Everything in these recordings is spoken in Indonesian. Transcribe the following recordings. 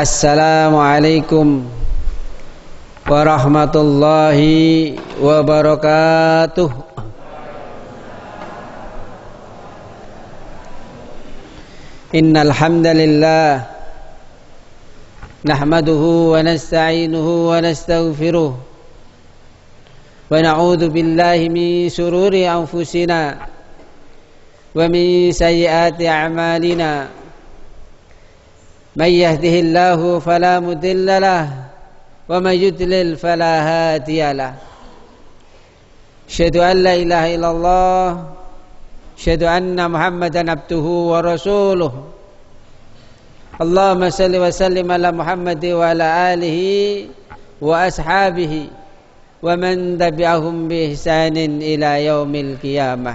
Assalamualaikum warahmatullahi wabarakatuh. Innal hamdalillah nahmaduhu wa nasta'inuhu wa nastaghfiruh wa na'udzu billahi min shururi anfusina wa min sayyiati a'malina. من يهده الله فلا مضل له ومن يضلل فلا هادي له. أشهد أن لا إله إلا الله أشهد أن محمدا عبده ورسوله. اللهم صل وسلم على محمد وعلى آله وأصحابه ومن تبعهم بإحسان إلى يوم القيامة.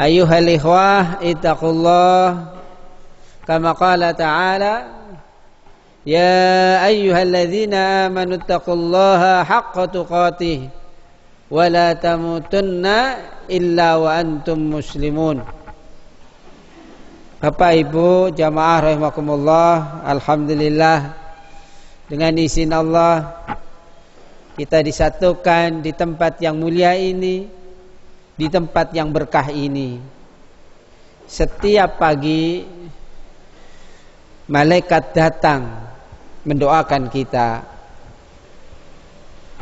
أيها الإخوة اتقوا الله كما قال تعالى يا أيها الذين آمنوا اتقوا الله حق تقاته ولا تموتن إلا وأنتم مسلمون. Bapak Ibu jamaah rahimakumullah, alhamdulillah dengan izin Allah kita disatukan di tempat yang mulia ini, di tempat yang berkah ini. Setiap pagi malaikat datang mendoakan kita.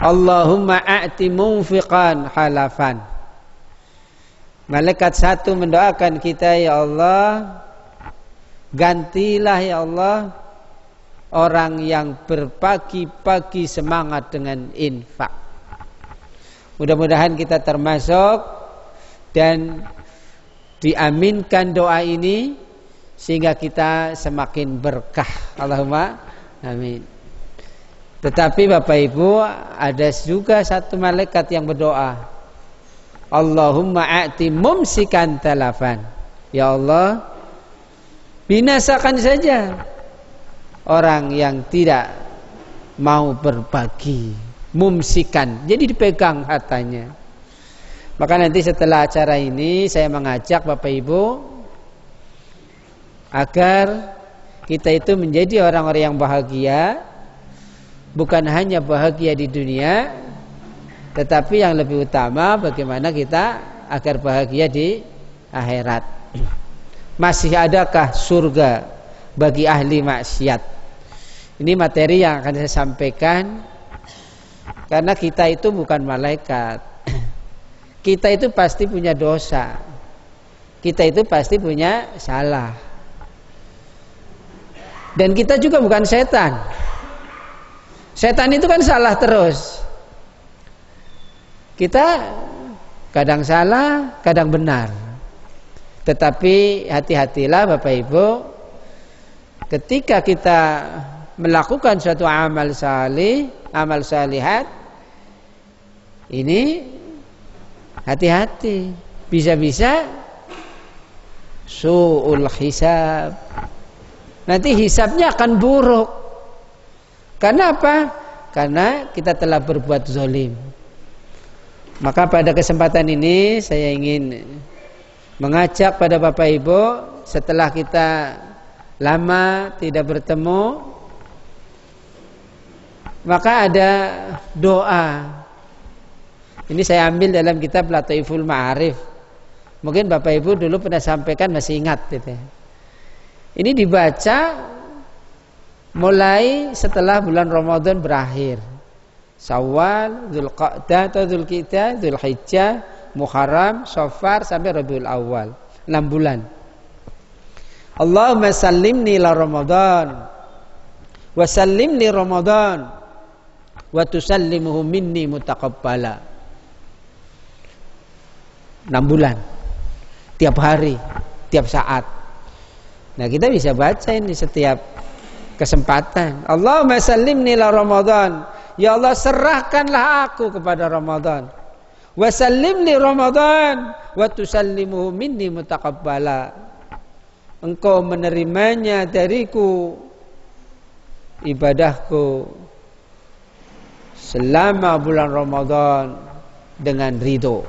Allahumma a'ti munfiqan halafan. Malaikat satu mendoakan kita, ya Allah, gantilah ya Allah orang yang berpagi-pagi semangat dengan infak. Mudah-mudahan kita termasuk dan diaminkan doa ini sehingga kita semakin berkah. Allahumma amin. Tetapi Bapak Ibu, ada juga satu malaikat yang berdoa, Allahumma a'ti mumsikan talafan. Ya Allah, binasakan saja orang yang tidak mau berbagi. Mumsikan, jadi dipegang hartanya. Maka nanti setelah acara ini saya mengajak Bapak Ibu agar kita itu menjadi orang-orang yang bahagia, bukan hanya bahagia di dunia, tetapi yang lebih utama bagaimana kita agar bahagia di akhirat. Masih adakah surga bagi ahli maksiat? Ini materi yang akan saya sampaikan, karena kita itu bukan malaikat. Kita itu pasti punya dosa, kita itu pasti punya salah. Dan kita juga bukan setan. Setan itu kan salah terus. Kita kadang salah, kadang benar. Tetapi hati-hatilah Bapak Ibu, ketika kita melakukan suatu amal salih, amal salihat, ini hati-hati. Bisa-bisa su'ul hisab. Nanti hisabnya akan buruk. Karena apa? Karena kita telah berbuat zalim. Maka pada kesempatan ini saya ingin mengajak pada Bapak Ibu, setelah kita lama tidak bertemu, maka ada doa. Ini saya ambil dalam kitab Lataiful Ma'arif. Mungkin Bapak Ibu dulu pernah sampaikan, masih ingat gitu ya. Ini dibaca mulai setelah bulan Ramadan berakhir. Syawal, Dzulqa'dah atau Dzulqa'dah, Dzulhijjah, Muharram, Safar sampai Rabiul Awal. 6 bulan. Allahumma sallimni la Ramadan wa sallimni Ramadan wa tusallimuhu minni mutaqabbala. 6 bulan. Tiap hari, tiap saat. Nah, kita bisa baca ini setiap kesempatan. Allahumma sallimni la Ramadan. Ya Allah, serahkanlah aku kepada Ramadan. Wa sallimni Ramadan wa tusallimuhu minni mutaqabbala. Engkau menerimanya dariku, ibadahku selama bulan Ramadan dengan ridho.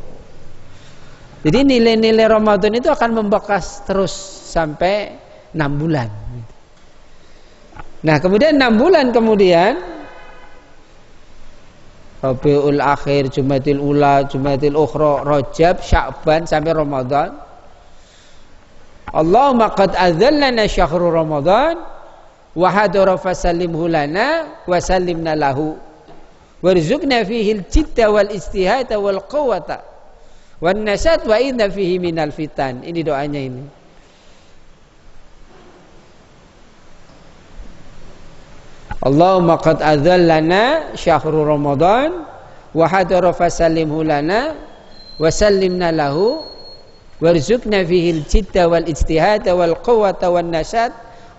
Jadi nilai-nilai Ramadan itu akan membekas terus sampai 6 bulan. Nah, kemudian 6 bulan kemudian, Rabiul Akhir, Jumadil Ula, Jumadil Ukhra, Rajab, Sya'ban sampai Ramadan. Allahumma qad adzallana syahrul Ramadan wa hadara fasallimhu lana wa sallimna lahu warzuqna fihi al-jidda wal istihada wal quwwata wan nasat wa inna fihi minal fitan. Ini doanya ini. Allahumma qad adzallana syahrul Ramadan wa hadara fasallimhu lana wa sallimna lahu warzuqna fihi al-jidda wal ijtihada wal quwwata wan nasat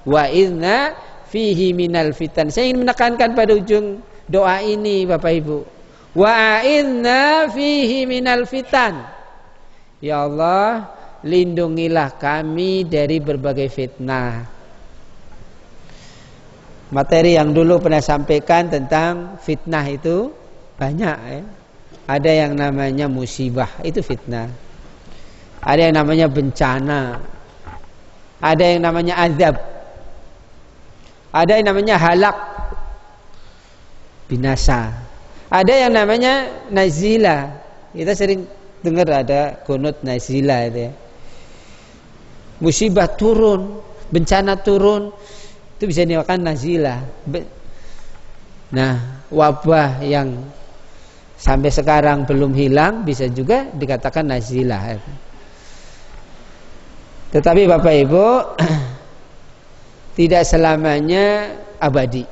wa inna fihi minal fitan. Saya ingin menekankan pada ujung doa ini Bapak Ibu. Wa inna fihi minal fitan. Ya Allah, lindungilah kami dari berbagai fitnah. Materi yang dulu pernah sampaikan tentang fitnah itu banyak ya. Ada yang namanya musibah, itu fitnah. Ada yang namanya bencana. Ada yang namanya azab. Ada yang namanya halak, binasa. Ada yang namanya nazila. Kita sering dengar ada kunut nazila itu ya. Musibah turun, bencana turun, itu bisa dinamakan nazilah. Nah, wabah yang sampai sekarang belum hilang bisa juga dikatakan nazilah. Tetapi Bapak Ibu, tidak selamanya abadi.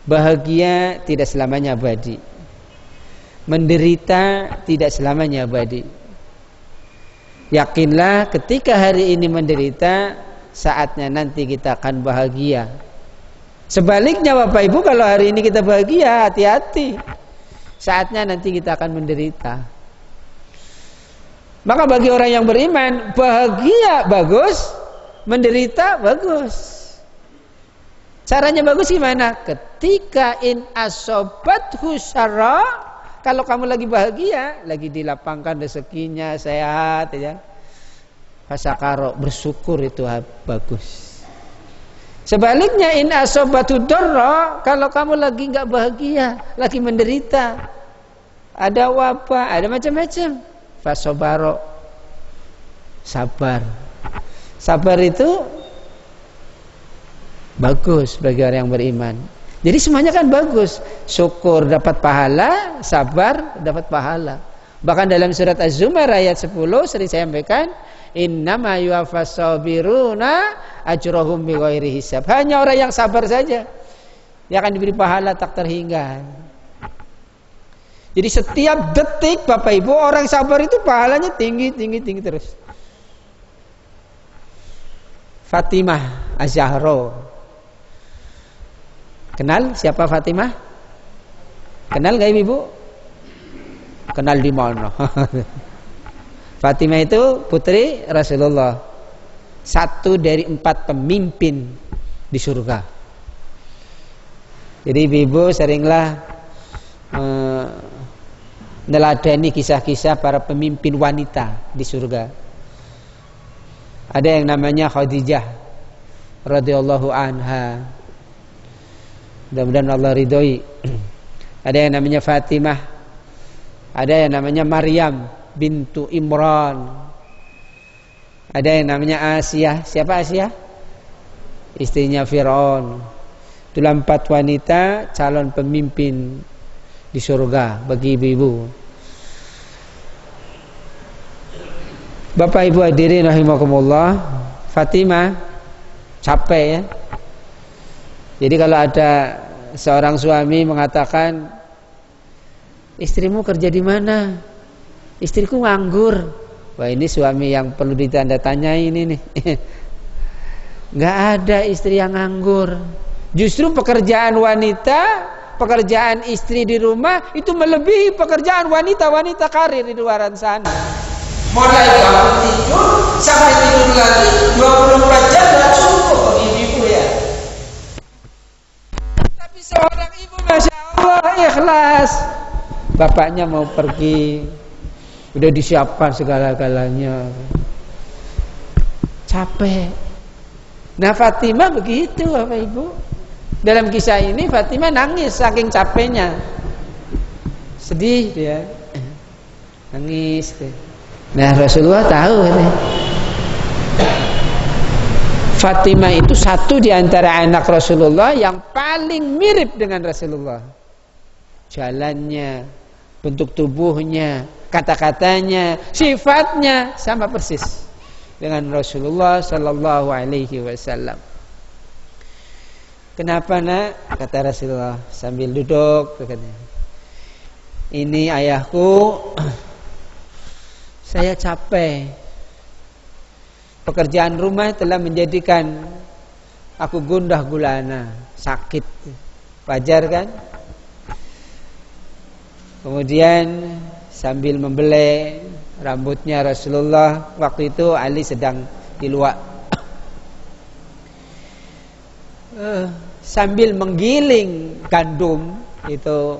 Bahagia tidak selamanya abadi. Menderita tidak selamanya abadi. Yakinlah ketika hari ini menderita, saatnya nanti kita akan bahagia. Sebaliknya Bapak Ibu, kalau hari ini kita bahagia, hati-hati, saatnya nanti kita akan menderita. Maka bagi orang yang beriman, bahagia bagus, menderita bagus. Caranya bagus gimana? Ketika in asobathu syarra, kalau kamu lagi bahagia, lagi dilapangkan rezekinya, sehat ya, fasakaro, bersyukur, itu bagus. Sebaliknya in asobatu darra, kalau kamu lagi enggak bahagia, lagi menderita, ada wabah, ada macam-macam, fasobaro, sabar. Sabar itu bagus bagi orang yang beriman. Jadi semuanya kan bagus. Syukur dapat pahala, sabar dapat pahala. Bahkan dalam surat Az-Zumar ayat 10 sering saya sampaikan, innama yuwaffas sabiruna ajrahum bighairi hisab. Hanya orang yang sabar saja yang akan diberi pahala tak terhingga. Jadi setiap detik Bapak Ibu, orang sabar itu pahalanya tinggi terus. Fatimah Az-Zahra. Kenal siapa Fatimah? Kenal gak Ibu? Kenal di mana? Fatimah itu putri Rasulullah, satu dari 4 pemimpin di surga. Jadi ibu seringlah meneladani kisah-kisah para pemimpin wanita di surga. Ada yang namanya Khadijah radhiyallahu anha, mudah-mudahan Allah ridhoi. Ada yang namanya Fatimah. Ada yang namanya Maryam bintu Imran. Ada yang namanya Asiyah. Siapa Asiyah? Istrinya Fir'aun. Itulah 4 wanita calon pemimpin di surga bagi ibu-ibu. Bapak Ibu hadirin rahimakumullah, Fatimah capek ya. Jadi kalau ada seorang suami mengatakan, istrimu kerja di mana? Istriku nganggur. Wah, ini suami yang perlu ditanda tanyai ini nih. Nggak ada istri yang nganggur. Justru pekerjaan wanita, pekerjaan istri di rumah itu melebihi pekerjaan wanita-wanita karir di luar sana. Mulai bangun tidur sampai tidur lagi 24 jam nggak cukup bagi ibu ya. Tapi seorang ibu Masya Allah ikhlas. Bapaknya mau pergi, udah disiapkan segala-galanya. Capek. Nah Fatimah begitu Bapak Ibu. Dalam kisah ini Fatimah nangis saking capeknya, sedih dia, nangis. Nah Rasulullah tahu ini. Fatimah itu satu di antara anak Rasulullah yang paling mirip dengan Rasulullah. Jalannya, bentuk tubuhnya, kata-katanya, sifatnya sama persis dengan Rasulullah Sallallahu Alaihi Wasallam. Kenapa nak? Kata Rasulullah sambil duduk, katanya, ini ayahku, saya capek. Pekerjaan rumah telah menjadikan aku gundah gulana, sakit. Wajar kan? Kemudian sambil membelai rambutnya Rasulullah, waktu itu Ali sedang di luar, sambil menggiling gandum itu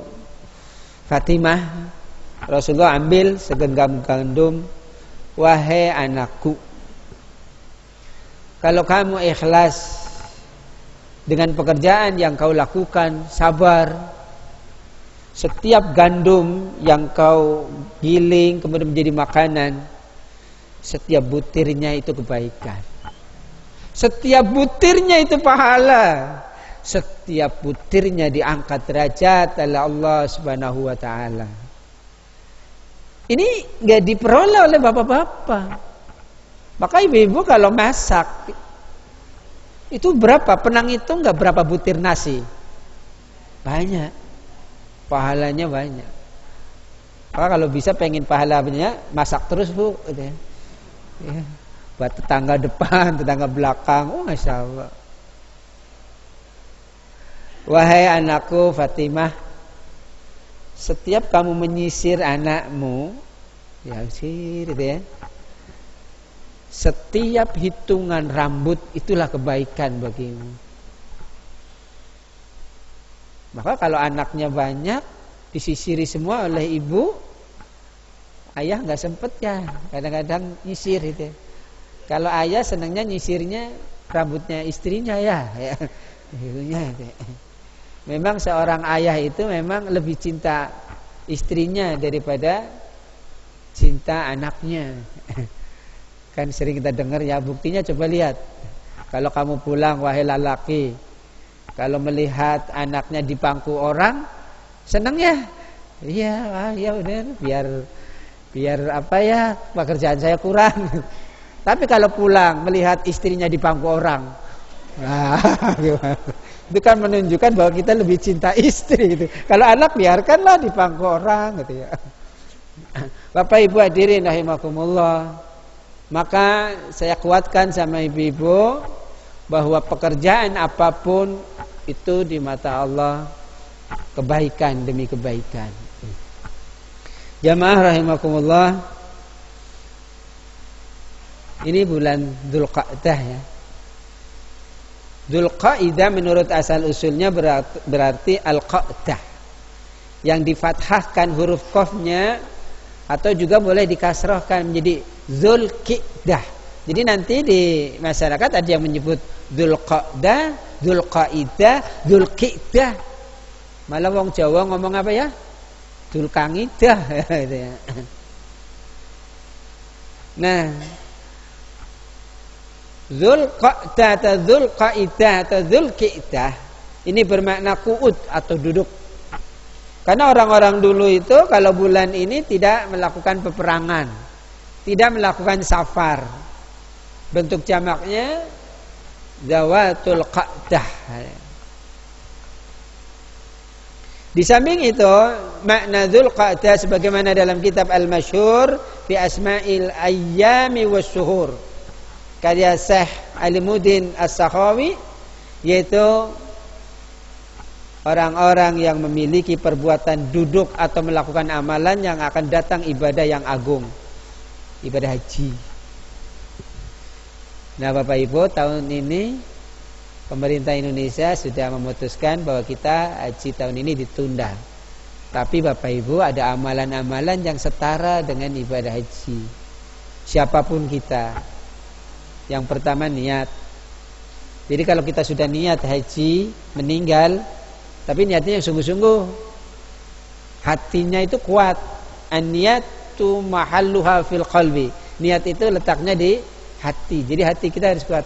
Fatimah, Rasulullah ambil segenggam gandum. Wahai anakku, kalau kamu ikhlas dengan pekerjaan yang kau lakukan, sabar, setiap gandum yang kau giling kemudian menjadi makanan, setiap butirnya itu kebaikan, setiap butirnya itu pahala, setiap butirnya diangkat derajat oleh Allah Subhanahu wa taala. Ini enggak diperoleh oleh bapak-bapak. Maka ibu-ibu kalau masak itu berapa? Penang itu enggak berapa butir nasi? Banyak. Pahalanya banyak. Maka kalau bisa pengen pahalanya, masak terus Bu, gitu ya. Ya, buat tetangga depan, tetangga belakang. Oh Masya Allah. Wahai anakku Fatimah, setiap kamu menyisir anakmu, ya sir, gitu ya, setiap hitungan rambut itulah kebaikan bagimu. Maka kalau anaknya banyak disisiri semua oleh ibu, ayah nggak sempet ya, kadang-kadang nyisir itu. Kalau ayah senangnya nyisirnya rambutnya istrinya ya. Memang seorang ayah itu memang lebih cinta istrinya daripada cinta anaknya. Kan sering kita dengar ya, buktinya coba lihat. Kalau kamu pulang wahai lelaki, kalau melihat anaknya di pangku orang, senang ya? Iya, ya benar, biar apa ya, pekerjaan saya kurang. Tapi kalau pulang melihat istrinya di pangku orang, itu kan menunjukkan bahwa kita lebih cinta istri gitu. Kalau anak biarkanlah di pangku orang gitu ya. Bapak Ibu hadirin rahimakumullah, maka saya kuatkan sama ibu-ibu bahwa pekerjaan apapun itu di mata Allah kebaikan demi kebaikan. Jamaah rahimakumullah, ini bulan Dzulqa'dah ya. Dzulqa'dah menurut asal usulnya berarti al-qa'dah, yang difathahkan huruf qafnya, atau juga boleh dikasrahkan menjadi Dzulqi'dah. Jadi nanti di masyarakat ada yang menyebut Dzulqa'dah, Dzulqa'idah, Dzulqi'dah. Malah wong Jawa ngomong apa ya? Dzulkangidah gitu ya. Nah, Dzulqa'dah atau Dzulqa'idah atau Dzulqi'dah ini bermakna qu'ud atau duduk. Karena orang-orang dulu itu kalau bulan ini tidak melakukan peperangan, tidak melakukan safar. Bentuk jamaknya Zawatul Qa'dah. Di samping itu, makna Dzulqa'dah sebagaimana dalam kitab Al-Masyhur fi Asma'il Ayyami was-Suhur karya Syekh Alimuddin As-Sakhawi, yaitu orang-orang yang memiliki perbuatan duduk atau melakukan amalan yang akan datang ibadah yang agung, ibadah haji. Nah Bapak Ibu, tahun ini pemerintah Indonesia sudah memutuskan bahwa kita haji tahun ini ditunda. Tapi Bapak Ibu, ada amalan-amalan yang setara dengan ibadah haji. Siapapun kita, yang pertama niat. Jadi kalau kita sudah niat haji, meninggal, tapi niatnya yang sungguh-sungguh, hatinya itu kuat. An-niyatu mahalluha fil qalbi. Niat itu letaknya di hati. Jadi hati kita harus kuat.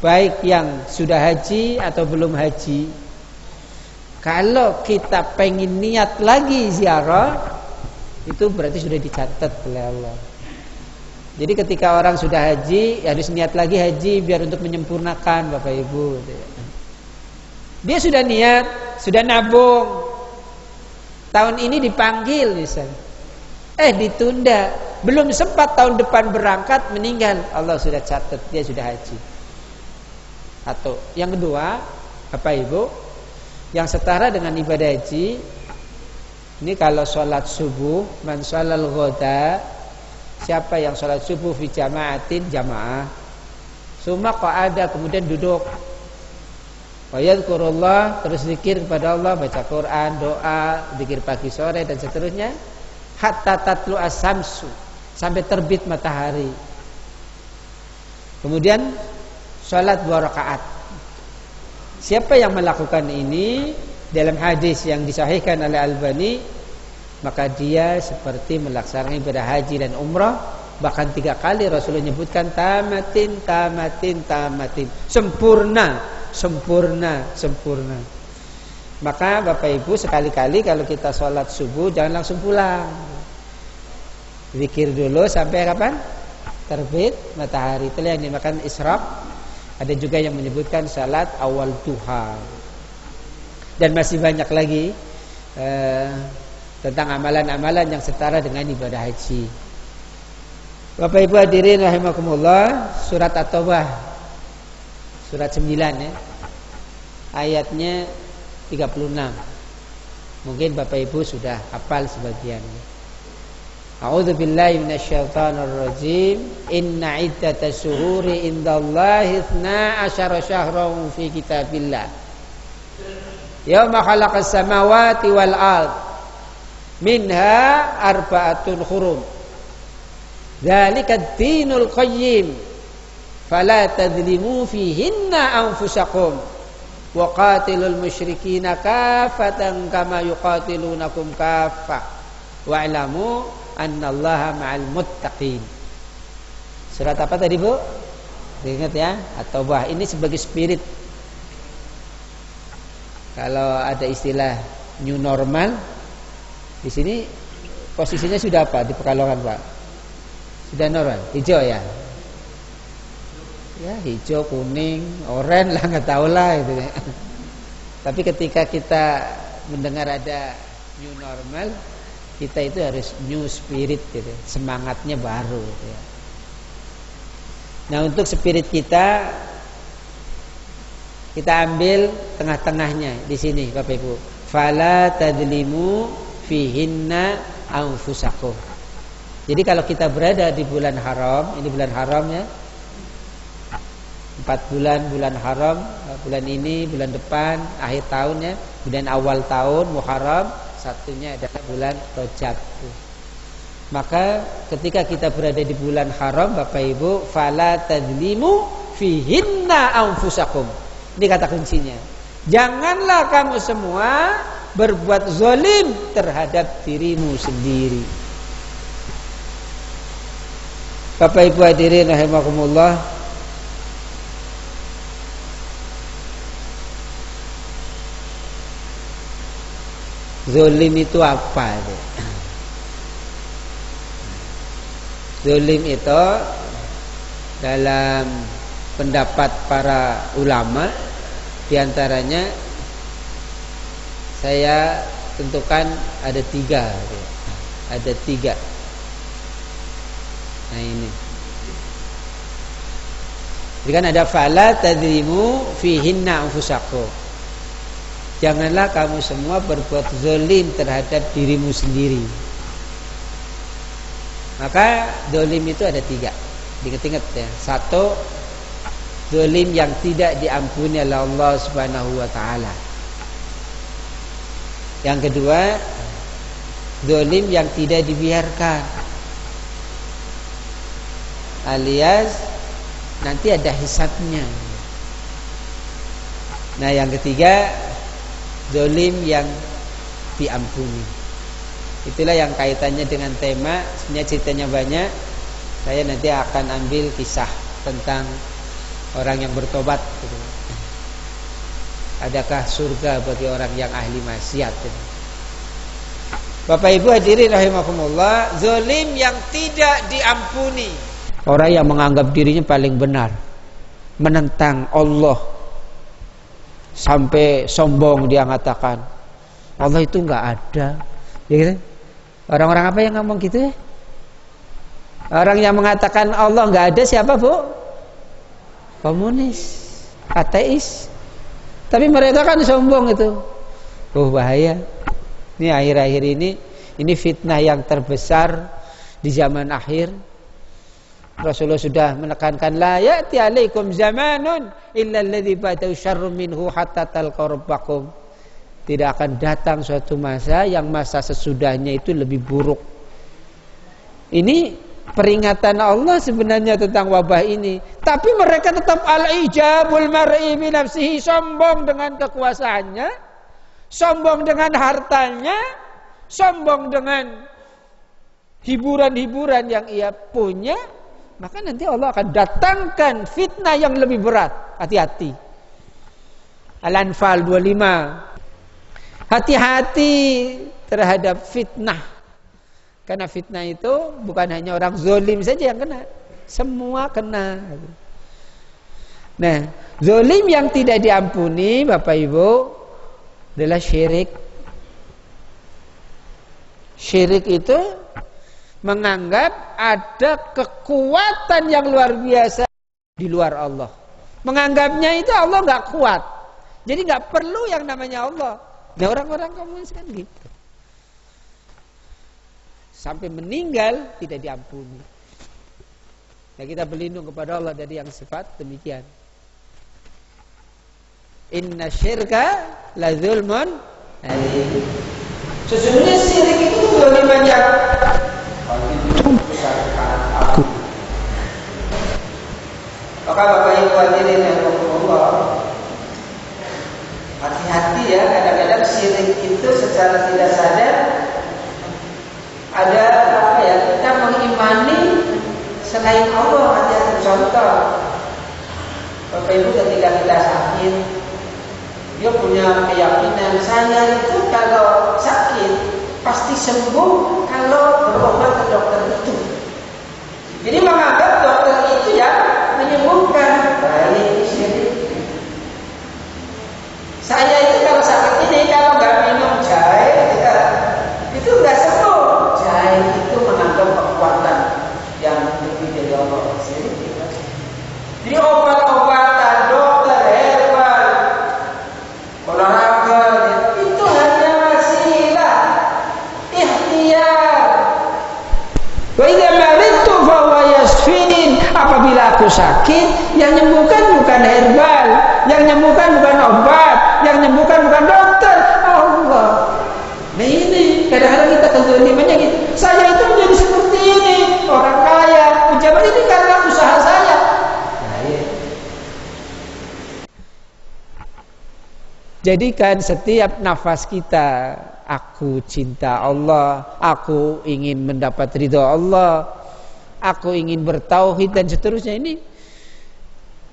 Baik yang sudah haji atau belum haji. Kalau kita pengen niat lagi ziarah, itu berarti sudah dicatat oleh Allah. Jadi ketika orang sudah haji, harus niat lagi haji biar untuk menyempurnakan, Bapak Ibu. Dia sudah niat, sudah nabung. Tahun ini dipanggil misalnya. Ditunda. Belum sempat tahun depan berangkat, meninggal. Allah sudah catat, dia sudah haji. Atau yang kedua, Bapak Ibu, yang setara dengan ibadah haji, ini kalau sholat subuh, man sholal ghada, siapa yang sholat subuh fi jama'atin, jamaah, summa qa'ada, kemudian duduk, wa yadhkurullah, terus zikir kepada Allah, baca Quran, doa, zikir pagi sore dan seterusnya, hatta tatlu as-samsu, sampai terbit matahari. Kemudian sholat 2 rakaat. Siapa yang melakukan ini dalam hadis yang disahihkan oleh Albani, maka dia seperti melaksanakan ibadah haji dan umrah. Bahkan 3 kali Rasulullah menyebutkan tamatin, tamatin, tamatin, sempurna, sempurna, sempurna. Maka Bapak Ibu, sekali-kali kalau kita sholat subuh jangan langsung pulang. Zikir dulu sampai kapan? Terbit matahari. Itu yang dimakan isyraq. Ada juga yang menyebutkan salat awal duha. Dan masih banyak lagi tentang amalan-amalan yang setara dengan ibadah haji. Bapak Ibu hadirin rahimakumullah, surat At-Taubah surat 9 ya. Ayatnya 36. Mungkin Bapak Ibu sudah hafal sebagian. A'udzu billahi minasyaitonir rajim. Inna iddatash shuhuri indallahi 12 syahran fi kitabillah. Yauma khalaqas samawati wal ard. Minha arba'atun hurum. Dzalikad dinul qayyim. Fala tadlimu fihinna anfusakum. Wa qatilul musyrikina kaffatan kama yuqatilunakum kaffah. Wa'lamu annallaha ma'al muttaqin. Surat apa tadi, Bu? Ingat ya, At-Taubah. Ini sebagai spirit. Kalau ada istilah new normal, di sini posisinya sudah apa di Pekalongan, Pak? Sudah normal, hijau ya? Ya, hijau, kuning, oranye lah, nggak tahu lah itu. Tapi ketika kita mendengar ada new normal, kita itu harus new spirit gitu, semangatnya baru gitu ya. Nah, untuk spirit kita ambil tengah-tengahnya di sini, Bapak Ibu. Fala tadlimu fihinna anfusakum. Jadi kalau kita berada di bulan haram, ini bulan haram ya. 4 bulan haram, bulan ini, bulan depan, akhir tahunnya, kemudian awal tahun Muharram, satunya adalah bulan Rajab. Maka ketika kita berada di bulan haram, Bapak Ibu, fala tadlimu fihinna anfusakum. Ini kata kuncinya. Janganlah kamu semua berbuat zalim terhadap dirimu sendiri. Bapak Ibu hadirin rahimakumullah, zalim itu apa? Zalim itu dalam pendapat para ulama, diantaranya saya tentukan ada 3. Ada 3. Nah ini. Jadi kan ada fala tadrimu fihinna anfusakum. Janganlah kamu semua berbuat zalim terhadap dirimu sendiri. Maka zalim itu ada 3. Ingat-ingat ya. 1, zalim yang tidak diampuni oleh Allah Subhanahu wa taala. Yang kedua, zalim yang tidak dibiarkan. Alias nanti ada hisabnya. Nah, yang ketiga, zalim yang diampuni. Itulah yang kaitannya dengan tema. Sebenarnya ceritanya banyak. Saya nanti akan ambil kisah tentang orang yang bertobat gitu. Adakah surga bagi orang yang ahli maksiat gitu. Bapak Ibu hadirin rahimakumullah, zalim yang tidak diampuni. Orang yang menganggap dirinya paling benar, menentang Allah, sampai sombong dia mengatakan Allah itu enggak ada. Ya gitu? Orang-orang apa yang ngomong gitu ya? Orang yang mengatakan Allah enggak ada siapa, Bu? Komunis, ateis. Tapi mereka kan sombong itu. Oh, bahaya. Ini akhir-akhir ini fitnah yang terbesar di zaman akhir. Rasulullah sudah menekankan la ya'ti alaikum zamanun illa alladzi ba'dahu syarrun minhu hatta talqaw rabbakum. Tidak akan datang suatu masa yang masa sesudahnya itu lebih buruk. Ini peringatan Allah sebenarnya tentang wabah ini. Tapi mereka tetap al-ijabul mar'i bi nafsihi, sombong dengan kekuasaannya, sombong dengan hartanya, sombong dengan hiburan-hiburan yang ia punya. Maka nanti Allah akan datangkan fitnah yang lebih berat. Hati-hati. Al-Anfal 25. Hati-hati terhadap fitnah. Karena fitnah itu bukan hanya orang zalim saja yang kena, semua kena. Nah, zalim yang tidak diampuni Bapak Ibu adalah syirik. Syirik itu menganggap ada kekuatan yang luar biasa di luar Allah. Menganggapnya itu Allah nggak kuat. Jadi nggak perlu yang namanya Allah. Nah, orang-orang komunis kan gitu. Sampai meninggal tidak diampuni. Nah, kita berlindung kepada Allah dari yang sifat demikian. Inna syirka la zulmun adzim. Sesungguhnya syirik itu kezaliman yang aku. Maka Bapak Ibu hadirin yang Allah, hati-hati ya, kadang-kadang syirik itu secara tidak sadar ada apa ya, kita mengimani selain Allah. Ada contoh Bapak Ibu ketika kita sakit, dia punya keyakinan saya itu kalau sakit pasti sembuh kalau berobat ke dokter itu. Jadi menganggap dokter itu yang menyembuhkan. Baik, saya itu kalau sakit ini kalau nggak minum jahe itu nggak sembuh. Jahe itu menganggap kekuatan yang lebih dari Allah. Jadi obat-obatan, dokter herbal, olahraga itu hanya wasilah, ikhtiar. Wa idza maridtu fa huwa yashfin. Apabila aku sakit, yang nyembuhkan bukan herbal, yang nyembuhkan bukan obat, yang nyembuhkan bukan dokter, Allah. Nah, ini kadang-kadang kita kezalimannya gitu. Saya itu menjadi seperti ini, orang kaya, pejabat ini karena usaha saya. Nah, ya. Jadikan setiap nafas kita, aku cinta Allah, aku ingin mendapat ridha Allah, aku ingin bertauhid dan seterusnya. Ini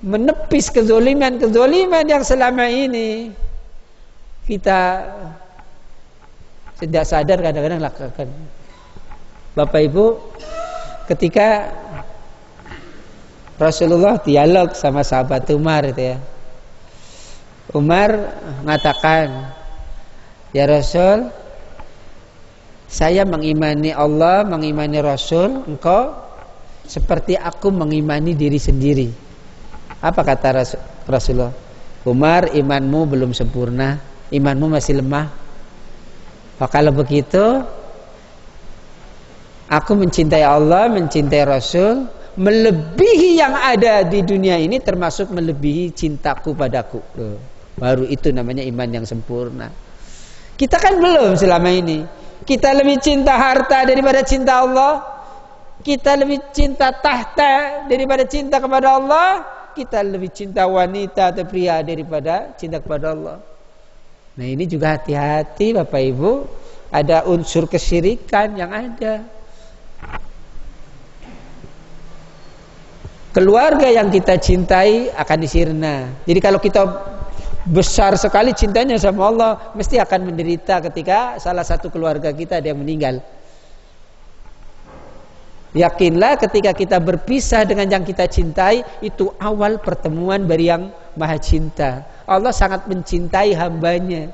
menepis kezaliman-kezaliman yang selama ini kita tidak sadar kadang-kadang lakukan. Bapak Ibu, ketika Rasulullah dialog sama sahabat Umar itu ya, Umar mengatakan, ya Rasul, saya mengimani Allah, mengimani Rasul, engkau seperti aku mengimani diri sendiri. Apa kata Rasulullah? Umar, imanmu belum sempurna, imanmu masih lemah. Kalau begitu, aku mencintai Allah, mencintai Rasul, melebihi yang ada di dunia ini, termasuk melebihi cintaku padaku. Baru itu namanya iman yang sempurna. Kita kan belum selama ini. Kita lebih cinta harta daripada cinta Allah. Kita lebih cinta tahta daripada cinta kepada Allah. kita lebih cinta wanita atau pria daripada cinta kepada Allah? Nah ini juga hati-hati Bapak Ibu, ada unsur kesyirikan yang ada. Keluarga yang kita cintai akan disirna. Jadi kalau kita besar sekali cintanya sama Allah, mesti akan menderita ketika salah satu keluarga kita ada yang meninggal. Yakinlah ketika kita berpisah dengan yang kita cintai, itu awal pertemuan dari yang maha cinta. Allah sangat mencintai hambanya.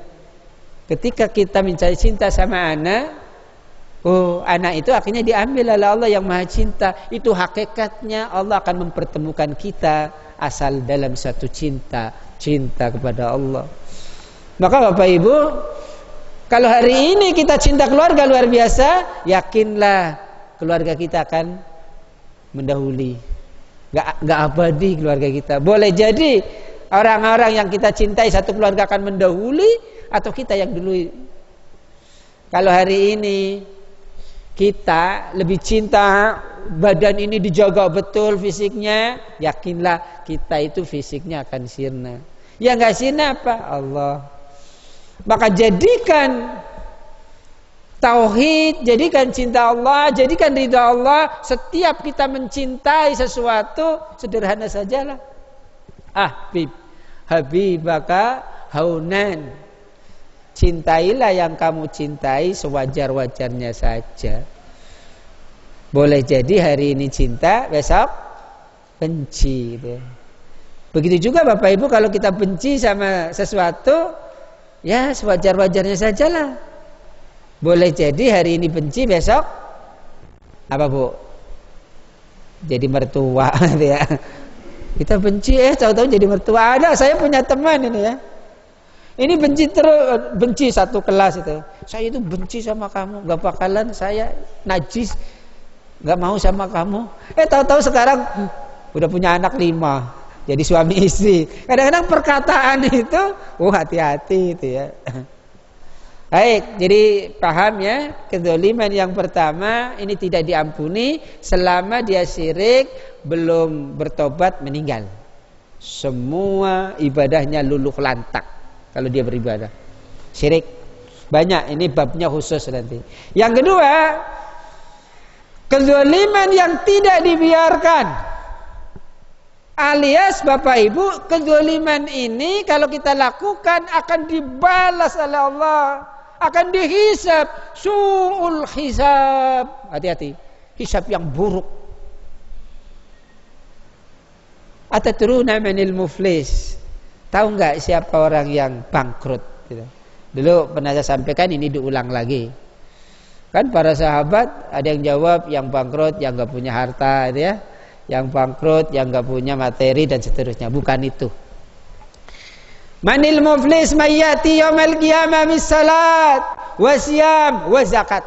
Ketika kita mencari cinta sama anak, anak itu akhirnya diambil oleh Allah yang maha cinta. Itu hakikatnya Allah akan mempertemukan kita asal dalam satu cinta kepada Allah. Maka Bapak Ibu, kalau hari ini kita cinta keluarga luar biasa, yakinlah keluarga kita akan mendahului. Gak abadi keluarga kita. Boleh jadi orang-orang yang kita cintai satu keluarga akan mendahului, atau kita yang dulu. Kalau hari ini kita lebih cinta badan ini dijaga betul fisiknya, yakinlah kita itu fisiknya akan sirna. Ya gak sirna apa? Allah. Maka jadikan tauhid, jadikan cinta Allah, jadikan ridha Allah. Setiap kita mencintai sesuatu, sederhana sajalah. Habibaka haunan. Cintailah yang kamu cintai sewajar-wajarnya saja. Boleh jadi hari ini cinta, besok benci. Begitu juga Bapak Ibu, kalau kita benci sama sesuatu, ya sewajar-wajarnya sajalah. Boleh jadi hari ini benci, besok apa Bu? Jadi mertua ya. Kita benci, tahu-tahu jadi mertua. Ada, saya punya teman ini ya. Ini benci satu kelas itu. Saya itu benci sama kamu, gak bakalan saya najis, gak mau sama kamu. Tahu-tahu sekarang udah punya anak 5, jadi suami istri. Kadang-kadang perkataan itu, hati-hati itu ya. Baik, jadi paham ya, kezaliman yang pertama ini tidak diampuni selama dia syirik, belum bertobat, meninggal. Semua ibadahnya luluh lantak kalau dia beribadah. Syirik banyak, ini babnya khusus nanti. Yang kedua, kezaliman yang tidak dibiarkan. Alias Bapak Ibu, kezaliman ini kalau kita lakukan akan dibalas oleh Allah, akan dihisab, su'ul hisab. Hati-hati, hisab yang buruk. Atatruna manil muflis. Tahu nggak siapa orang yang bangkrut? Dulu pernah saya sampaikan, ini diulang lagi. Kan para sahabat ada yang jawab yang bangkrut, yang nggak punya harta, itu ya. Yang bangkrut, yang nggak punya materi dan seterusnya. Bukan itu. Manil muflis mayyati yaumal qiyamah bis salat wa siyam wa zakat.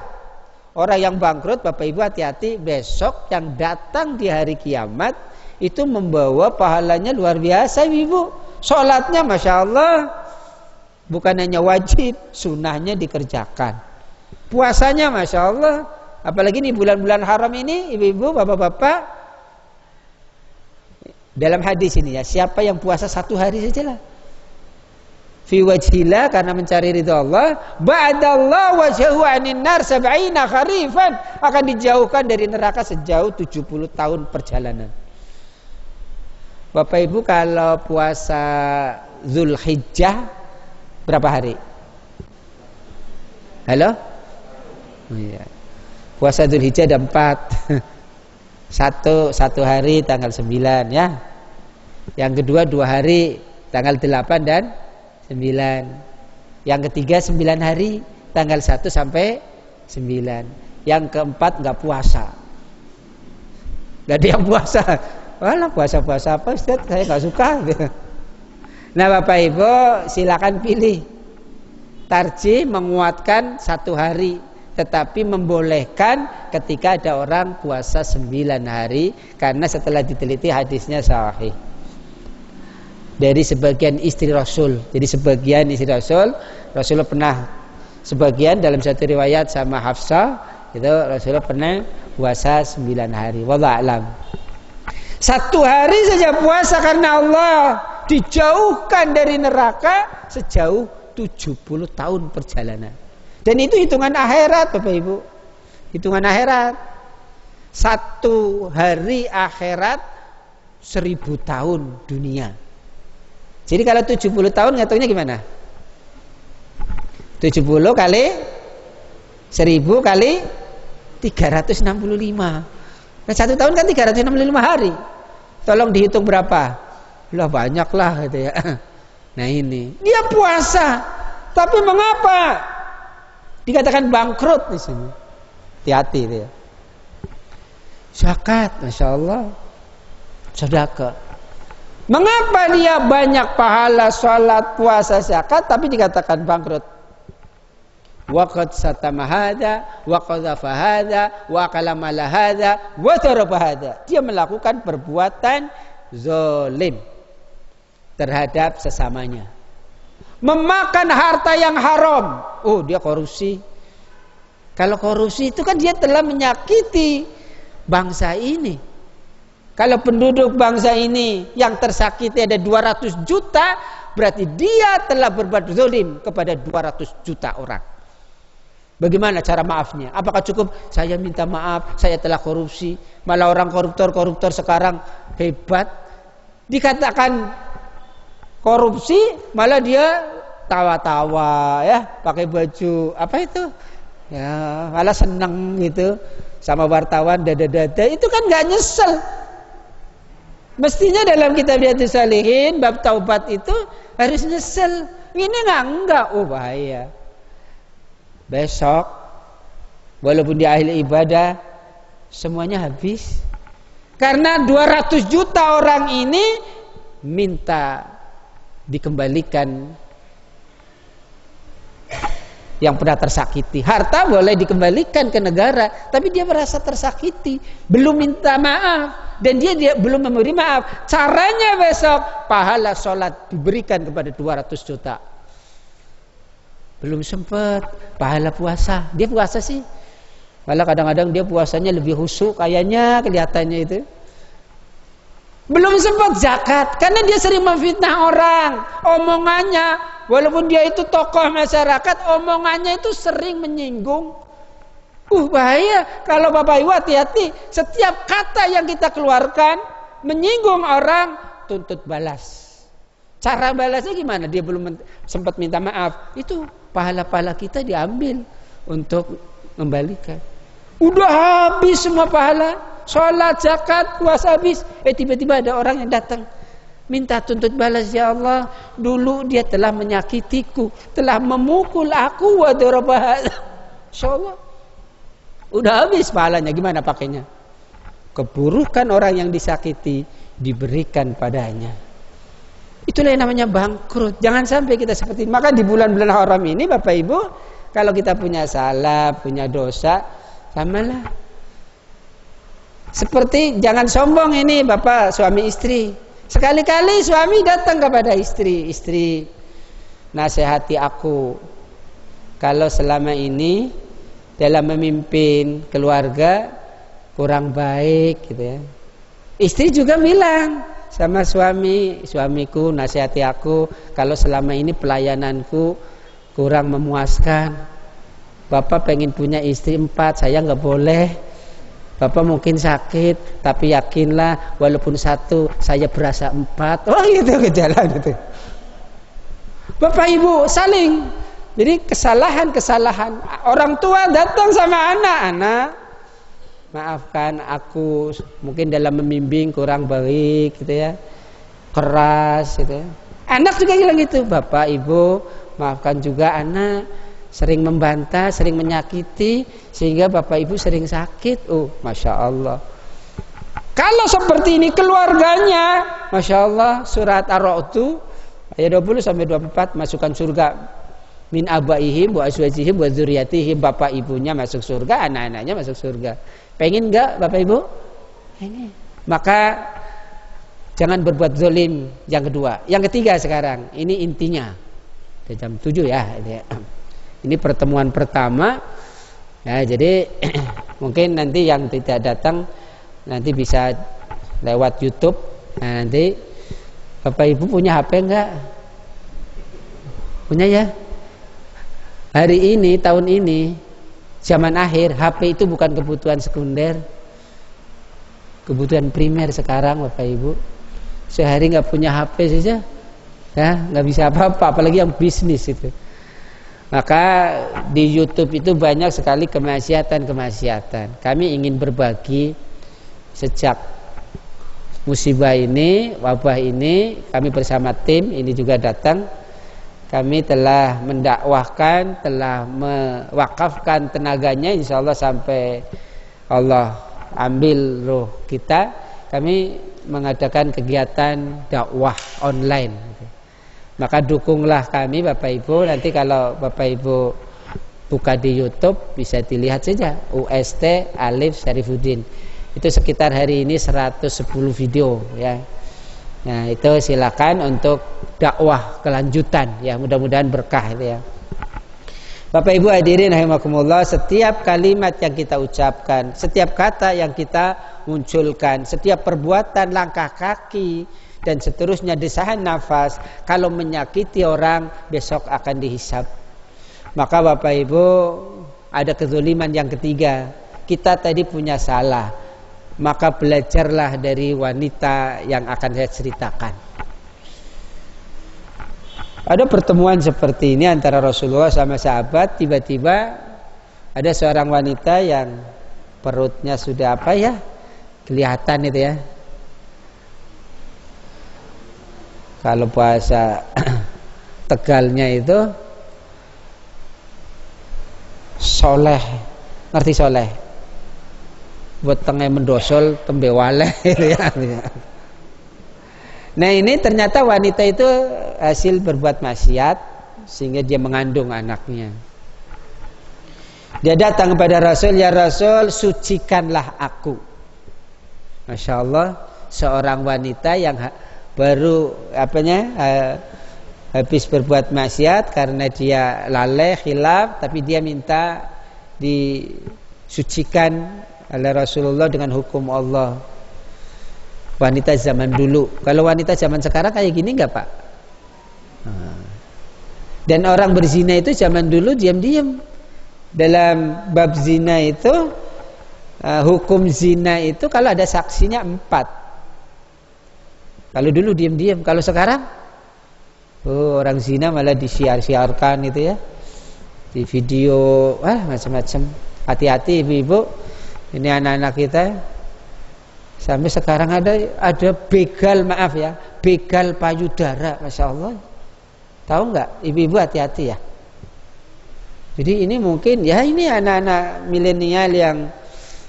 Orang yang bangkrut, Bapak Ibu hati-hati, besok yang datang di hari kiamat itu membawa pahalanya luar biasa Ibu. Sholatnya Masya Allah, bukan hanya wajib, sunnahnya dikerjakan. Puasanya Masya Allah, apalagi ini bulan-bulan haram ini, ibu-ibu, bapak-bapak. Dalam hadis ini ya, siapa yang puasa 1 hari sajalah, fi wajhillah, karena mencari ridha Allah, ba'dallah wajhahu anin nar 70 kharifan, akan dijauhkan dari neraka sejauh 70 tahun perjalanan. Bapak Ibu, kalau puasa Zulhijjah berapa hari? Halo? Iya. Puasa Zulhijjah ada 4. Satu hari tanggal 9 ya. Yang kedua 2 hari tanggal 8 dan 9. Yang ketiga 9 hari tanggal 1 sampai 9. Yang keempat enggak puasa. Enggak ada yang puasa. Walah, puasa-puasa apa Ustaz? Saya enggak suka. Nah Bapak Ibu silakan pilih. Tarjih menguatkan 1 hari, tetapi membolehkan ketika ada orang puasa 9 hari, karena setelah diteliti hadisnya sahih dari sebagian istri Rasul. Jadi sebagian istri Rasulullah pernah, sebagian dalam satu riwayat sama Hafsah itu Rasulullah pernah puasa 9 hari. Wallahu a'lam. Satu hari saja puasa karena Allah dijauhkan dari neraka sejauh 70 tahun perjalanan. Dan itu hitungan akhirat, Bapak Ibu. Hitungan akhirat. Satu hari akhirat 1000 tahun dunia. Jadi kalau 70 tahun ngitungnya gimana? 70 kali 1000 kali 365. Nah, 1 tahun kan 365 hari. Tolong dihitung berapa? Lah banyak lah gitu ya. Nah ini, dia puasa, tapi mengapa dikatakan bangkrut di sini? Hati-hati dia. Zakat, masya Allah, sedekah. Mengapa dia banyak pahala salat, puasa, zakat, tapi dikatakan bangkrut? Waqad satama hadza wa qadhafa hadza wa kalama hadza wa daraba hadza. Dia melakukan perbuatan zalim terhadap sesamanya. Memakan harta yang haram. Oh, dia korupsi. Kalau korupsi itu kan dia telah menyakiti bangsa ini. Kalau penduduk bangsa ini yang tersakiti ada 200 juta, berarti dia telah berbuat zalim kepada 200 juta orang. Bagaimana cara maafnya? Apakah cukup saya minta maaf, saya telah korupsi? Malah orang koruptor sekarang hebat. Dikatakan korupsi, malah dia tawa-tawa ya, pakai baju apa itu? Ya, malah senang gitu sama wartawan dada-dada. Itu kan nggak nyesel. Mestinya dalam kitab Riyadhus Shalihin bab taubat itu harus nyesel. Ini enggak. Oh bahaya. Besok walaupun dia ahli ibadah semuanya habis. Karena 200 juta orang ini minta dikembalikan yang pernah tersakiti. Harta boleh dikembalikan ke negara, tapi dia merasa tersakiti, belum minta maaf, dan dia belum memberi maaf. Caranya besok pahala sholat diberikan kepada 200 juta. Belum sempat pahala puasa. Dia puasa sih, malah kadang-kadang dia puasanya lebih khusyuk kayaknya, kelihatannya itu. Belum sempat zakat, karena dia sering memfitnah orang. Omongannya, walaupun dia itu tokoh masyarakat, omongannya itu sering menyinggung. Bahaya. Kalau Bapak Ibu hati-hati, setiap kata yang kita keluarkan menyinggung orang, tuntut balas. Cara balasnya gimana? Dia belum sempat minta maaf. Itu pahala-pahala kita diambil untuk membalikan. Udah habis semua pahala, sholat, zakat, puasa habis. Tiba-tiba ada orang yang datang minta tuntut balas. Ya Allah, dulu dia telah menyakitiku, telah memukul aku, wa daraba. Insyaallah udah habis pahalanya. Gimana pakainya? Keburukan orang yang disakiti diberikan padanya. Itulah yang namanya bangkrut. Jangan sampai kita seperti ini. Maka di bulan-bulan haram ini Bapak Ibu, kalau kita punya salah, punya dosa, samalah. Seperti jangan sombong ini Bapak suami istri. Sekali-kali suami datang kepada istri, nasihati aku. Kalau selama ini dalam memimpin keluarga kurang baik gitu ya. Istri juga bilang sama suamiku, nasihati aku, kalau selama ini pelayananku kurang memuaskan. Bapak pengen punya istri 4, saya nggak boleh. Bapak mungkin sakit, tapi yakinlah walaupun 1 saya berasa 4. Oh gitu ke jalan itu. Bapak Ibu saling. Jadi kesalahan orang tua datang sama anak, maafkan aku mungkin dalam membimbing kurang baik gitu ya, keras gitu ya. Anak juga bilang gitu, Bapak Ibu maafkan juga anak sering membantah, sering menyakiti sehingga Bapak Ibu sering sakit. Oh Masya Allah. Kalau seperti ini keluarganya, Masya Allah, surat Ar-Ra'd ayat 20-24, masukkan surga min abaihim wa azwajihim wa dzurriyyatihim, bapak ibunya masuk surga, anak-anaknya masuk surga. Pengen enggak Bapak Ibu? Pengen. Maka jangan berbuat zalim. Yang kedua, yang ketiga sekarang, ini intinya. Jam 7 ya. Ini pertemuan pertama. Nah, jadi mungkin nanti yang tidak datang nanti bisa lewat YouTube. Nah, nanti Bapak Ibu punya HP enggak? Punya ya? Hari ini, tahun ini, zaman akhir, HP itu bukan kebutuhan sekunder, kebutuhan primer sekarang, Bapak Ibu. Sehari nggak punya HP saja, ya nggak bisa apa-apa, apalagi yang bisnis itu. Maka di YouTube itu banyak sekali kemaksiatan. Kami ingin berbagi sejak musibah ini, wabah ini, kami bersama tim ini juga datang. Kami telah mendakwahkan, telah mewakafkan tenaganya, insya Allah sampai Allah ambil roh kita. Kami mengadakan kegiatan dakwah online. Maka dukunglah kami Bapak Ibu. Nanti kalau Bapak Ibu buka di YouTube bisa dilihat saja UST Alif Syarifuddin. Itu sekitar hari ini 110 video ya. Nah itu silakan untuk dakwah kelanjutan ya, mudah-mudahan berkah itu ya. Bapak Ibu hadirin rahimakumullah, setiap kalimat yang kita ucapkan, setiap kata yang kita munculkan, setiap perbuatan langkah kaki dan seterusnya, desahan nafas, kalau menyakiti orang besok akan dihisab. Maka Bapak Ibu ada kezaliman yang ketiga, kita tadi punya salah. Maka belajarlah dari wanita yang akan saya ceritakan. Ada pertemuan seperti ini antara Rasulullah sama sahabat. Tiba-tiba ada seorang wanita yang perutnya sudah apa ya, kelihatan itu ya. Kalau bahasa Tegalnya itu soleh. Ngerti soleh? Wetenge mendosol tembe waleh ya. Nah ini ternyata wanita itu hasil berbuat maksiat sehingga dia mengandung anaknya. Dia datang kepada Rasul, ya Rasul, sucikanlah aku. Masya Allah, seorang wanita yang baru habis berbuat maksiat karena dia lalai, khilaf, tapi dia minta disucikan oleh Rasulullah dengan hukum Allah. Wanita zaman dulu. Kalau wanita zaman sekarang kayak gini enggak, Pak? Dan orang berzina itu zaman dulu diam-diam. Dalam bab zina itu hukum zina itu kalau ada saksinya 4. Kalau dulu diam-diam. Kalau sekarang orang zina malah disiar-siarkan itu ya, di video, macam-macam. Hati-hati ibu-ibu. Ini anak-anak kita sampai sekarang ada begal, maaf ya, begal payudara, masya Allah. Tahu nggak, ibu-ibu hati-hati ya. Jadi ini mungkin ya, ini anak-anak milenial yang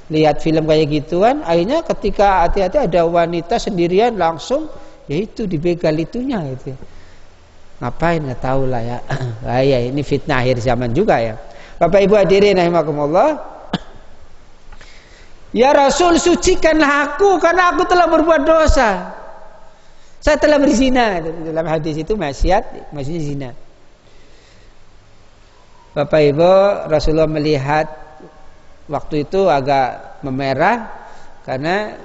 lihat film kayak gituan, akhirnya ketika hati-hati ada wanita sendirian langsung, ya itu dibegal itunya itu. Ngapain nggak tahu lah ya. Ya ini fitnah akhir zaman juga ya. Bapak Ibu hadirin rahimakumullah. Ya Rasul, sucikanlah aku karena aku telah berbuat dosa. Saya telah berzina. Dalam hadis itu maksiat, maksudnya zina. Bapak Ibu, Rasulullah melihat waktu itu agak memerah karena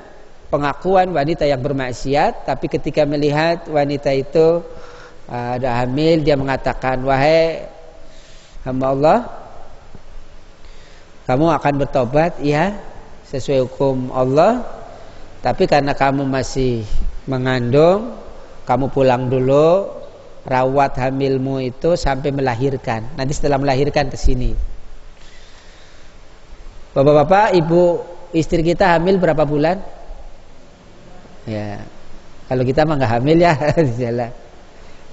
pengakuan wanita yang bermaksiat. Tapi ketika melihat wanita itu ada hamil, dia mengatakan, wahai hamba Allah, kamu akan bertobat, ya, sesuai hukum Allah. Tapi karena kamu masih mengandung, kamu pulang dulu, rawat hamilmu itu sampai melahirkan. Nanti setelah melahirkan ke sini. Bapak-bapak, ibu istri kita hamil berapa bulan? Ya, kalau kita mah nggak hamil ya.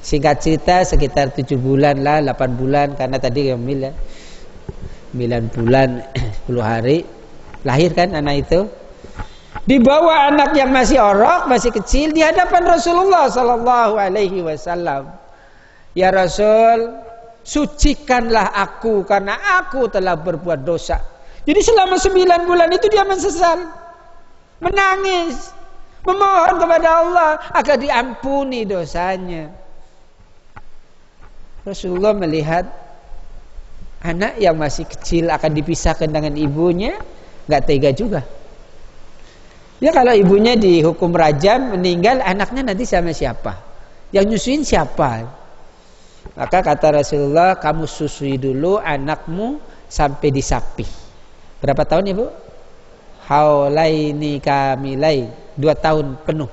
Singkat cerita sekitar 7 bulan lah, 8 bulan karena tadi hamil ya. 9 bulan 10 hari lahir kan anak itu. Dibawa anak yang masih orok, masih kecil di hadapan Rasulullah sallallahu alaihi wasallam. Ya Rasul, sucikanlah aku karena aku telah berbuat dosa. Jadi selama 9 bulan itu dia mensesal, menangis, memohon kepada Allah agar diampuni dosanya. Rasulullah melihat anak yang masih kecil akan dipisahkan dengan ibunya, nggak tega juga. Ya kalau ibunya dihukum rajam, meninggal, anaknya nanti sama siapa? Yang nyusuin siapa? Maka kata Rasulullah, kamu susui dulu anakmu sampai disapi. Berapa tahun ya Bu? Haulaini kamilai, 2 tahun penuh.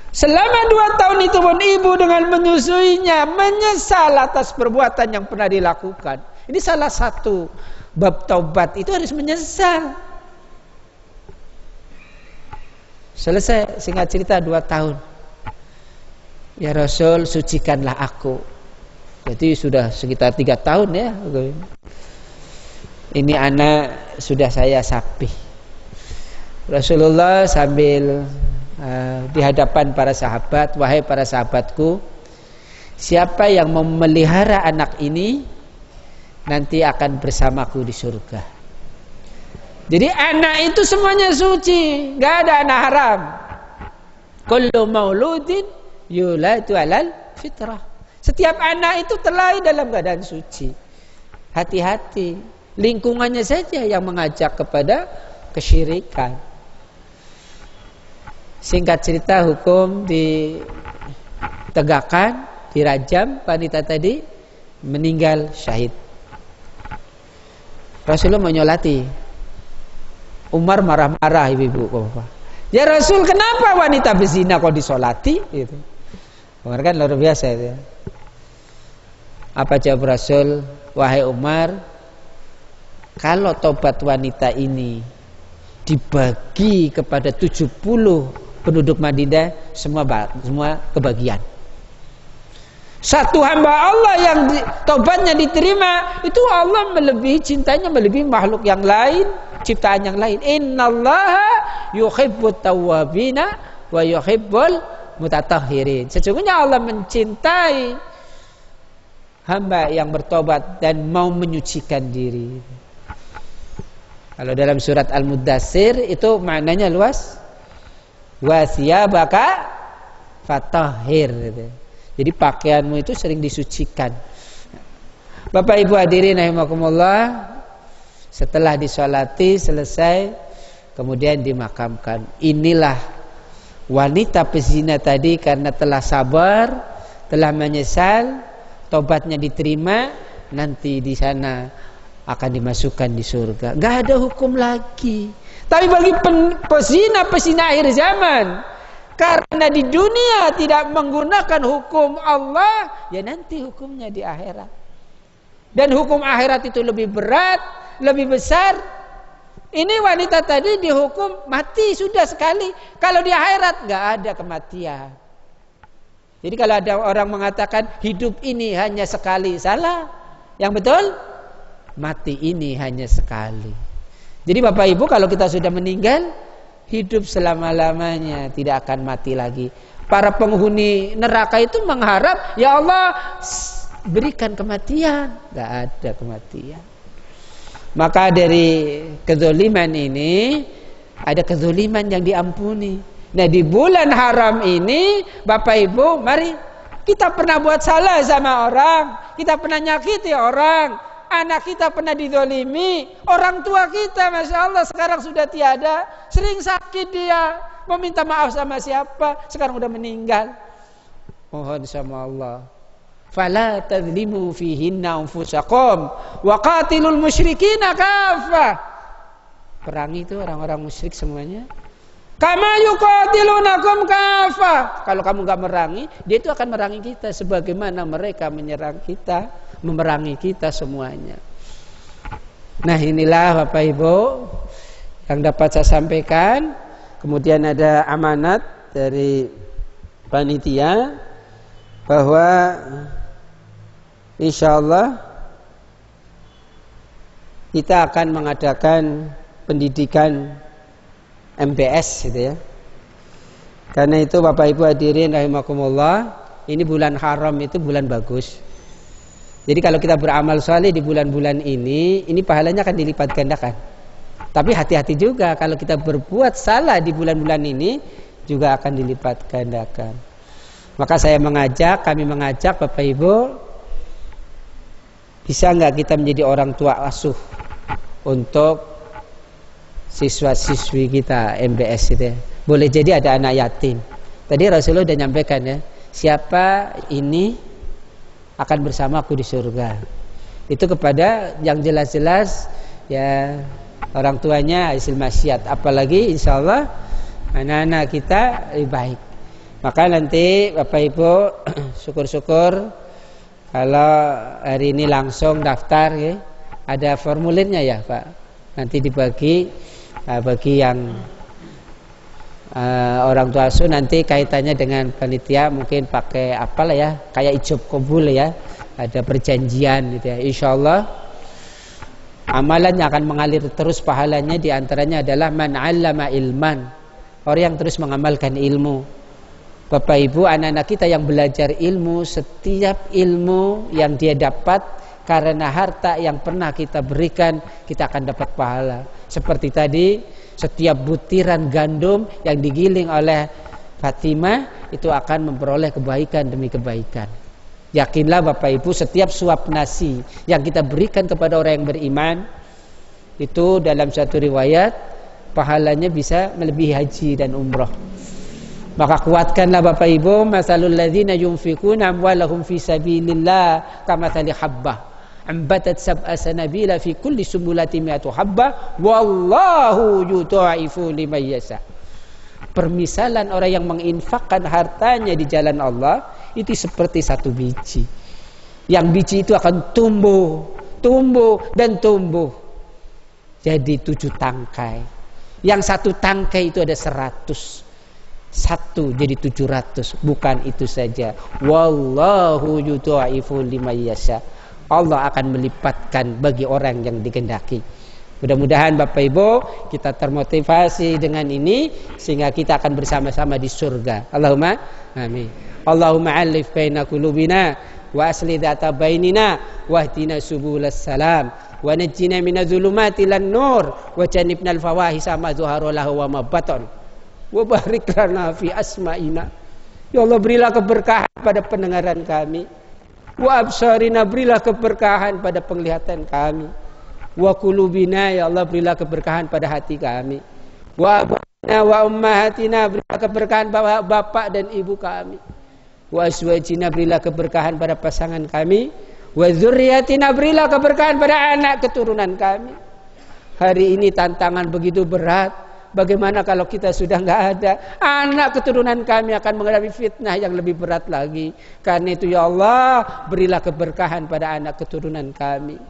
Selama 2 tahun itu pun ibu dengan menyusuinya menyesal atas perbuatan yang pernah dilakukan. Ini salah satu bab taubat, itu harus menyesal. Selesai, singkat cerita 2 tahun. Ya Rasul, sucikanlah aku. Jadi sudah sekitar 3 tahun ya. Ini anak sudah saya sapi. Rasulullah sambil di hadapan para sahabat, wahai para sahabatku, siapa yang memelihara anak ini nanti akan bersamaku di surga. Jadi anak itu semuanya suci, nggak ada anak haram. Kullu mauludin yuladu alal fitrah. Setiap anak itu terlahir dalam keadaan suci. Hati-hati, lingkungannya saja yang mengajak kepada kesyirikan. Singkat cerita, hukum ditegakkan, dirajam, wanita tadi meninggal syahid. Rasulullah menyolati. Umar marah-marah, ibu-ibu bapak. Ya Rasul, kenapa wanita berzina kok disolati? Gitu. Umar kan luar biasa itu ya. Apa jawab Rasul? Wahai Umar, kalau tobat wanita ini dibagi kepada 70 penduduk Madinah, semua kebagian. Satu hamba Allah yang tobatnya diterima, itu Allah melebihi cintanya, melebihi makhluk yang lain, ciptaan yang lain. Innallaha yuhibbut tawwabina wa yuhibbul mutatahhirin. Sesungguhnya Allah mencintai hamba yang bertobat dan mau menyucikan diri. Kalau dalam surat Al-Muddatsir itu maknanya luas. Wa thiyabaka fatahhir. Jadi pakaianmu itu sering disucikan. Bapak Ibu hadirin rahimakumullah, setelah disolati selesai, kemudian dimakamkan. Inilah wanita pezina tadi, karena telah sabar, telah menyesal, tobatnya diterima, nanti di sana akan dimasukkan di surga. Gak ada hukum lagi. Tapi bagi pezina akhir zaman, karena di dunia tidak menggunakan hukum Allah, ya nanti hukumnya di akhirat. Dan hukum akhirat itu lebih berat, lebih besar. Ini wanita tadi dihukum mati sudah sekali. Kalau di akhirat gak ada kematian. Jadi kalau ada orang mengatakan hidup ini hanya sekali, salah. Yang betul, mati ini hanya sekali. Jadi Bapak Ibu, kalau kita sudah meninggal, hidup selama-lamanya, tidak akan mati lagi. Para penghuni neraka itu mengharap, ya Allah berikan kematian. Gak ada kematian. Maka dari kezaliman ini ada kezaliman yang diampuni. Nah di bulan haram ini, Bapak Ibu, mari kita pernah buat salah sama orang, kita pernah nyakiti orang, anak kita pernah dizalimi, orang tua kita Masya Allah sekarang sudah tiada, sering sakit dia, meminta maaf sama siapa, sekarang udah meninggal. Mohon sama Allah, fala tadzlimu fihinna anfusakum wa qatilul musyrikina kafah. Perangi itu orang-orang musyrik semuanya. Kama yuqatilunakum kafah. Kalau kamu enggak merangi, dia itu akan merangi kita sebagaimana mereka menyerang kita, memerangi kita semuanya. Nah, inilah Bapak Ibu yang dapat saya sampaikan. Kemudian ada amanat dari panitia bahwa insyaallah kita akan mengadakan pendidikan MBS gitu ya. Karena itu Bapak Ibu hadirin rahimakumullah, ini bulan haram itu bulan bagus. Jadi kalau kita beramal saleh di bulan-bulan ini pahalanya akan dilipat gandakan. Tapi hati-hati juga kalau kita berbuat salah di bulan-bulan ini juga akan dilipat gandakan. Maka kami mengajak Bapak Ibu, bisa enggak kita menjadi orang tua asuh untuk siswa-siswi kita MBS itu ya. Boleh jadi ada anak yatim. Tadi Rasulullah sudah nyampaikan ya, siapa ini akan bersamaku di surga. Itu kepada yang jelas-jelas ya orang tuanya hasil maksiat. Apalagi insya Allah anak-anak kita lebih baik. Maka nanti Bapak Ibu syukur-syukur kalau hari ini langsung daftar ya. Ada formulirnya ya Pak. Nanti dibagi bagi yang orang tua asuh nanti kaitannya dengan panitia mungkin pakai apalah ya, kayak ijab kabul ya, ada perjanjian gitu ya. Insyaallah amalannya akan mengalir terus pahalanya, diantaranya adalah man 'allama ilman, orang yang terus mengamalkan ilmu. Bapak Ibu, anak-anak kita yang belajar ilmu, setiap ilmu yang dia dapat karena harta yang pernah kita berikan, kita akan dapat pahala. Seperti tadi, setiap butiran gandum yang digiling oleh Fatimah itu akan memperoleh kebaikan demi kebaikan. Yakinlah Bapak Ibu, setiap suap nasi yang kita berikan kepada orang yang beriman, itu dalam satu riwayat pahalanya bisa melebihi haji dan umrah. Maka kuatkanlah Bapak Ibu, masalul ladzina yunfikuna amwalahum fi sabilillah kamathali habbah ambatat sab'a sanabila fi kulli sumbulatin mi'atu habbah wallahu yudha'ifu liman yasha. Permisalan orang yang menginfakkan hartanya di jalan Allah itu seperti satu biji. Yang biji itu akan tumbuh dan tumbuh jadi 7 tangkai. Yang satu tangkai itu ada 100. Satu jadi 700. Bukan itu saja, wallahu yudha'ifu liman yasha. Allah akan melipatkan bagi orang yang dikehendaki. Mudah-mudahan Bapak Ibu kita termotivasi dengan ini sehingga kita akan bersama-sama di surga. Allahumma amin. Allahumma alif baina qulubina wa asli dzata bainina wahdina subulas salam wa najjina minadz zulumati lan nur wa jannibnal fawahisha ma dzahara lahu wa ma batan wa barik lana fi asma'ina. Ya Allah, berilah keberkahan pada pendengaran kami. Wa absarina, berilah keberkahan pada penglihatan kami. Wa qulubina, ya Allah, berilah keberkahan pada hati kami. Wa abana wa ummahatina, berilah keberkahan pada bapak dan ibu kami. Wa azwajina, berilah keberkahan pada pasangan kami. Wa dzurriyyatina, berilah keberkahan pada anak keturunan kami. Hari ini tantangan begitu berat. Bagaimana kalau kita sudah enggak ada? Anak keturunan kami akan menghadapi fitnah yang lebih berat lagi. Karena itu ya Allah, berilah keberkahan pada anak keturunan kami.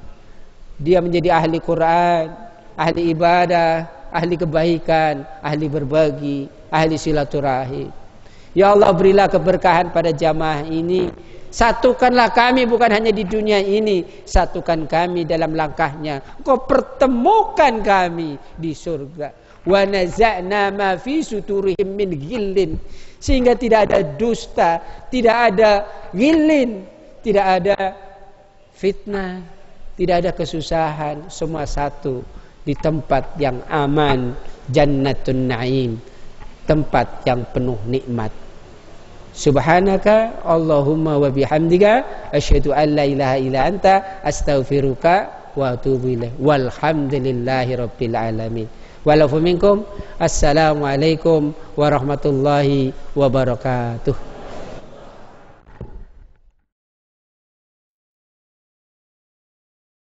Dia menjadi ahli Quran, ahli ibadah, ahli kebaikan, ahli berbagi, ahli silaturahim. Ya Allah, berilah keberkahan pada jamaah ini. Satukanlah kami bukan hanya di dunia ini, satukan kami dalam langkahnya. Engkau pertemukan kami di surga. Wa naza'na ma fi suturihim min ghillin, sehingga tidak ada dusta, tidak ada ghillin, tidak ada fitnah, tidak ada kesusahan, semua satu di tempat yang aman, jannatun na'im, tempat yang penuh nikmat. Subhanaka Allahumma wa bihamdika asyhadu an la ilaha illa anta astaghfiruka wa atubu ilaik. Walhamdulillahi rabbil alamin. Walafu minkum. Assalamualaikum warahmatullahi wabarakatuh.